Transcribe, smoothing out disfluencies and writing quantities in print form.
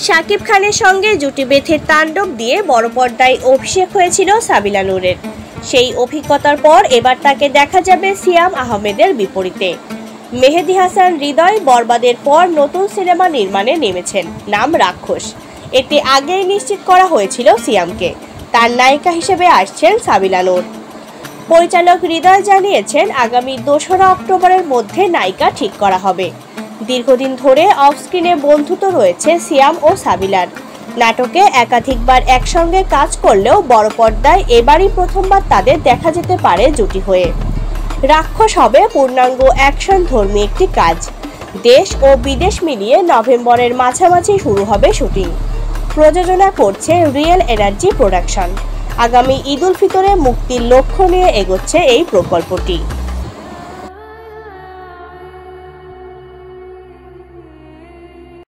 শাকিব খানের সঙ্গে জুটি বেঁধে তাণ্ডব দিয়ে বড় পর্দায় অভিষেক হয়েছিল সাবিলা নূরের। সেই অভিজ্ঞতার পর এবার তাকে দেখা যাবে সিয়াম আহমেদের বিপরীতে। মেহেদী হাসান হৃদয় বরবাদের পর নতুন সিনেমা নির্মাণে নেমেছেন, নাম রাক্ষস। এতে আগেই নিশ্চিত করা হয়েছিল সিয়ামকে, তার নায়িকা হিসেবে আসছেন সাবিলা নূর। পরিচালক হৃদয় জানিয়েছেন, আগামী 2রা অক্টোবরের মধ্যে নায়িকা ঠিক করা হবে। দীর্ঘদিন ধরে অফস্ক্রিনে বন্ধুত্ব রয়েছে সিয়াম ও সাবিলার। নাটকে একাধিকবার একসঙ্গে কাজ করলেও বড় পর্দায় এবারই প্রথমবার তাদের দেখা যেতে পারে জুটি হয়ে। রাক্ষস হবে পূর্ণাঙ্গ অ্যাকশন ধর্মী একটি কাজ। দেশ ও বিদেশ মিলিয়ে নভেম্বরের মাঝামাঝি শুরু হবে শুটিং। প্রযোজনা করছে রিয়েল এনার্জি প্রোডাকশন। আগামী ঈদ উল ফিতরে মুক্তির লক্ষ্য নিয়ে এগোচ্ছে এই প্রকল্পটি।